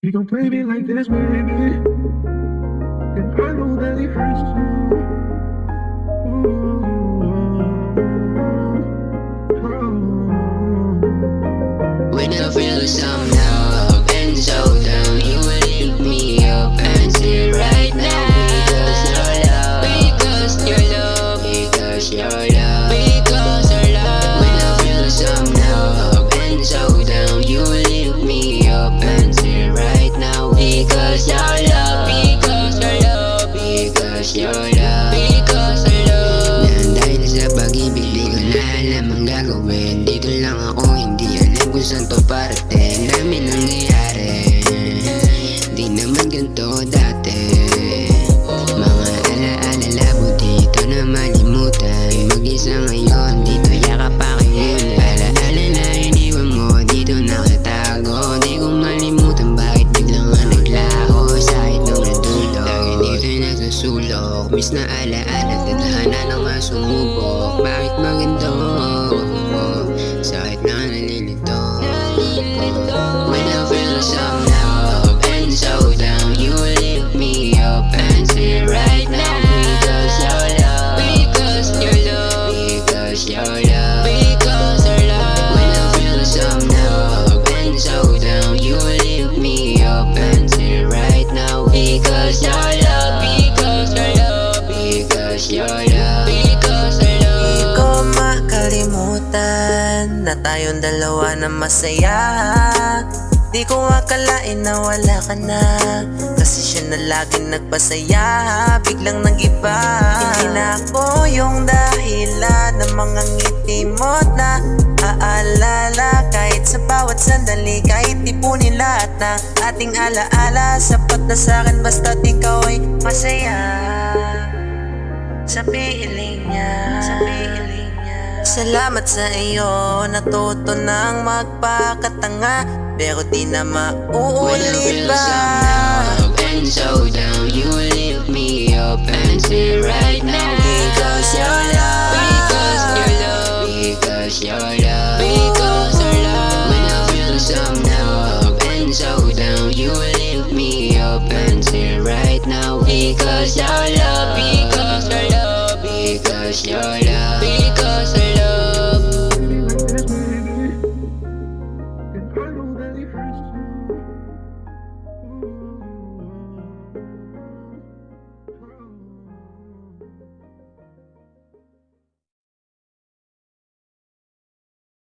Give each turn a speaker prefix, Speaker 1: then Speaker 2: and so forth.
Speaker 1: You don't play me like this, baby. And I know that it hurts too.
Speaker 2: When I feel somehow up and so down, you will lift me up and say right now. Because your love, because your love, because your love. When I feel somehow up and so down, you will lift me up and say right now. Because your love, because your love, because your love, because your love. Dahil sa pag-ibig, di ko na alam ang gagawin. Dito lang ako, hindi alam kung saan to parating. Dami nangyayari, di naman ganito dati. Mga alaala labo dito na malimutan. Mag-isa ngayon, dito yakap pa kayo. Alaala na iniwan mo, dito nakatago. Di ko malimutan bakit biglang nga naglaho. Sakit nung nadulo, lagi dito nasusulok. Miss na alaala, tadhana nang masumubok. Bakit maganda? Sakit na nalilito. When I feel somehow up and so down, you lift me up and say right now. Because your love, because your love, because your love, because your love. When I feel somehow up and so down, you lift me up and say right now. Because your love, because your love, because your love, because your love.
Speaker 3: Di ko makalimutan na tayong dalawa na masaya. Di ko akalain na wala ka na, kasi siya na laging nagpasaya. Biglang nag-iba, hindi na ako yung dahilan ng mga ngiti mo na aalala. Kahit sa bawat sandali, kahit ipunin lahat ng ating alaala. Sapat na sa'kin basta't ikaw ay masaya sa piling niya, sa piling niya. Salamat sa iyo, natuto nang magpakatanga, pero di na mauulit
Speaker 2: When I feel
Speaker 3: pa.
Speaker 2: somehow up and so down, you lift me up and say right now. Because your love, because your love, because your love, because your love. When I feel somehow up and so down, you lift me up and say right now. Because your love, because your love, because your love.